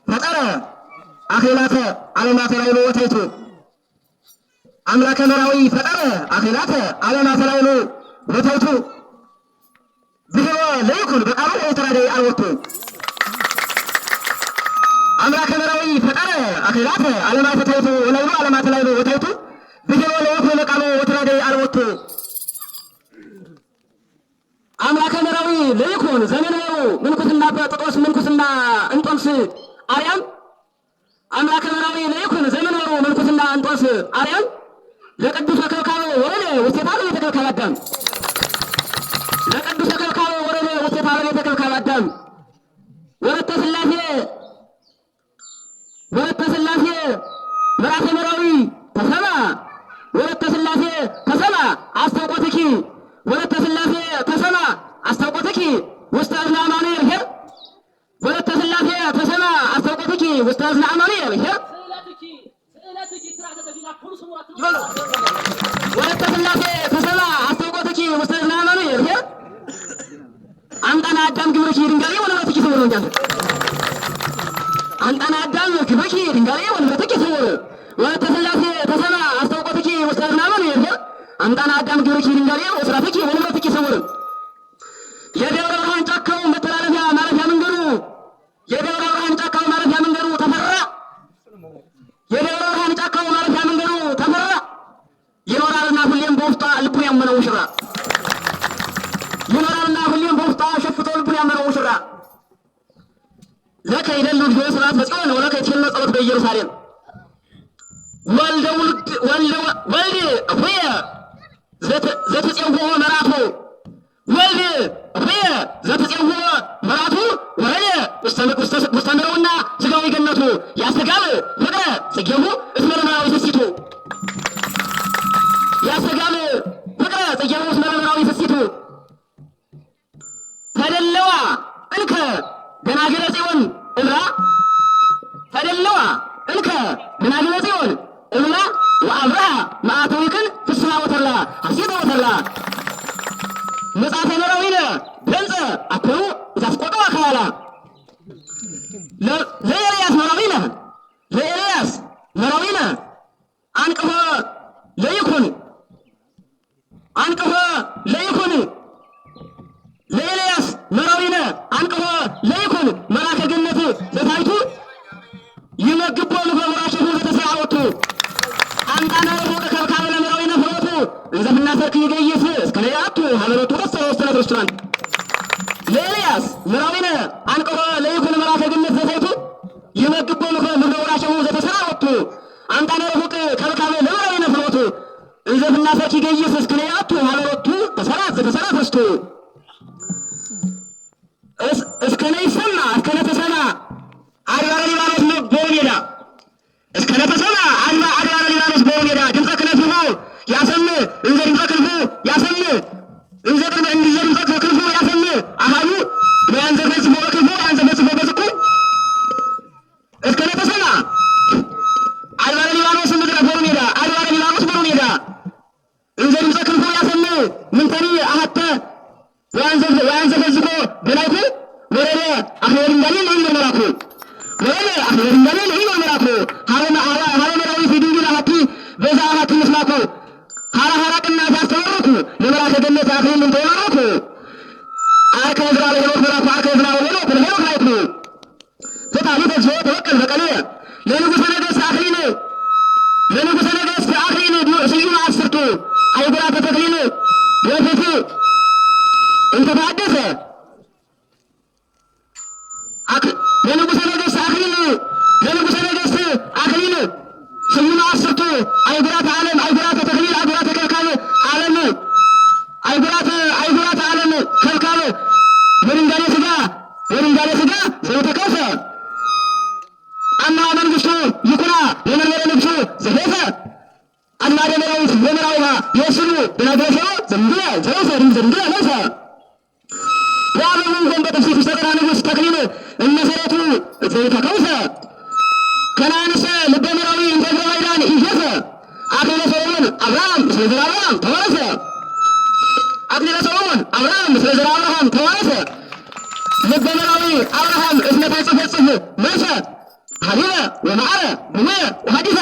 ፈጠረ አኺላተ ዓለማተ ላዕሉ ወታይቱ አምላከ መራዊ ፈጠረ አኺላተ ዓለማተ ላዕሉ ወታይቱ ዝህቦ ለይኩን በቃሉ ወተራደይ አልወቱ አምላከ መራዊ ፈጠረ አኺላተ ዓለማተ ታይቱ ወላይሉ ዓለማተ ላዕሉ ወታይቱ ዝህቦ ለይኩን በቃሉ ወተራደይ አልወቱ አምላከ መራዊ ለይኩን ዘመናዊ ምንኩስና በጥጦስ ምንኩስና እንጦንስ አርያም አምላከ መራዊ ለይኩን ዘመናዊ ምንኩስና እንጦንስ አርያም ለቅዱስ ከልካሎ ወረደ ወስቴታለ የተከልካለ አዳም ለቅዱስ ከልካሎ ወረደ ወስቴታለ የተከልካለ አዳም ወረተ ስላሴ መራተ መራዊ ተሰማ ወረተ ስላሴ ተሰማ አስተውቆትኪ ወለተ ስላሴ ተሰማ አስተውቆትኪ ውስተ እዝነ አማኑኤል ሄር ወለተ ስላሴ ተሰማ አስተውቆትኪ ውስተ እዝነ አማኑኤል ሄር ወለተ ስላሴ ተሰማ አስተውቆትኪ ውስተ እዝነ አማኑኤል ሄር አንጣና አዳም ግብርኪ ድንጋሌ ወለበትኪ ስውር እንጃል አንጣና አዳም ግብርኪ ድንጋሌ ወለበትኪ ስውር ወለተ ስላሴ ተሰማ አስተውቆትኪ ውስተ እዝነ አማኑኤል ሄር አምጣና አዳም ግብርኪ ድንጋሌ ወስራትኪ ወለበትኪ ስውር የደብረ ብርሃን ጫካው መተላለፊያ ማረፊያ መንገዱ የደብረ ብርሃን ጫካው ማረፊያ መንገዱ ተፈራ የደብረ ብርሃን ጫካው ማረፊያ መንገዱ ተፈራ ይኖራልና ሁሌም በውስጧ ልቡን ያመነው ሙሽራ ይኖራልና ሁሌም በውስጧ ሸፍቶ ልቡን ያመነው ሙሽራ ለከ ይደሉ ልጆች ስራት በጽዮን ወለከ ይትነ ጸሎት በኢየሩሳሌም ወልደ ሆየ ዘተጽውዖ መራቱ ወልድ ሆየ ዘተጽውዖ መራቱ ወረደ ውስተ ምድረውና ሥጋዊ ገነቱ ያስተጋብ ፍቅረ ጽጌሁ እስመ ለመራዊ ፍሲቱ ያስተጋብ ፍቅረ ጽጌሁ እስመ ለመራዊ ፍሲቱ ተደለዋ እንከ ደናግለ ጽዮን እምራ ተደለዋ እንከ ደናግለ ጽዮን እምራ ወአብርሃ ማዕተዊክን ፍስሐ ወተላ ሐሴተ ወተላ መጽሐፈ መራዊነ ድምፀ አኮኑ ኢታስቆጠ አካላ ለኤልያስ መራዊነ አንቅሆ ለይኩን ለኤልያስ መራዊነ አንቅሆ ለይኩን መላከ ገነት ዘታይቱ ይመግቦ ለበራሽሁ ዘተሰዓወቱ አንጣና ወደ ከልካለ ለመራዊ ነፍሮቱ እንዘፍና ሰርክ ይገይስ እስከለያቱ ሀለቱ ወሰነ ክርስቲያን ለኤልያስ መራዊነ አንቀሮ ለይኩን መላከ ገነት ዘታይቱ ይመግቦ ለምድረ ወራሽሁ ዘተሰዓወቱ አንጣና ወደ ከልካለ ለመራዊ ነፍሮቱ እንዘፍና ሰርክ ይገይስ እስከለያቱ ሀለቱ ተሰራ ክርስቱ እስከነይሰማ እስከነተሰማ አድባረ ሊባኖስ ነው በሜዳ እስከነተሰማ አድባረ ሊባኖስ በሜዳ ድምፀ ክነፍሁ ያሰም እንዘ ድምፀ ክልፉ ያሰም እንዘ ድምፀ ክልፉ ያሰም አሃዱ በያንዘ ፈጽሞ በክልፉ ያንዘ ፈጽሞ በዝኩ እስከነተሰማ አድባረ ሊባኖስ ምድረ በሜዳ አድባረ ሊባኖስ በሜዳ እንዘ ድምፀ ክልፉ ያሰም ምንተኒ አሐተ ወያንዘ ፈጽሞ በላይኩ ወረደ አኽበር እንዳለን ይመራኩ ወረደ አኽበር እንዳለን ይመራኩ ሀረ መራዊ ፊዱላ ሀቲ በዛ ሀቲ ምስማኩ ሀራቅና ያስተወሩኩ ለመራከ ገነት አክሊል ምን ተወራኩ አርከ ዝራለ ሄኖክ መራኩ አርከ ዝራለ ሄኖክ ላይኩ ፈታሊ ተዝፎ ተወቀል በቀለ ለንጉሠ ነገሥት አክሊል ስዩም አስርቱ አይጉራተ ተክሊል ወፊቱ እንተታደሰ ለንጉሠ ነገሥት አክሊል ስዩም አስርቱ አይጉራተ ዓለም አይጉራተ ተክሊል አይጉራተ ከልካል ዓለም አይጉራተ ዓለም ከልካል ወድንጋሌ ሥጋ ዘተከፈ አና መንግሥቱ ይኩና ለመንበረ ንጉሡ ዘሄፈ አናደ መራዊት ለመራዊሃ የስሉ ብናገሰ ዘንግለ ለፈ ወአለሙ ጎንበጥሲ ፍስተቀራ ንጉሥ ተክሊል እመሰረቱ ዘይተከውሰ ከናንሰ ልበ መራዊ እንተግረ ባይዳን ይሄፈ አክሊለ ሰሎሞን አብርሃም ምስለ ዘራ አብርሃም ተዋረሰ አክሊለ ሰሎሞን አብርሃም ምስለ ዘራ አብርሃም ተዋረሰ ልበ መራዊ አብርሃም እስመ መሰ ሀሊበ ወመዓረ ብሉየ ወሐዲሰ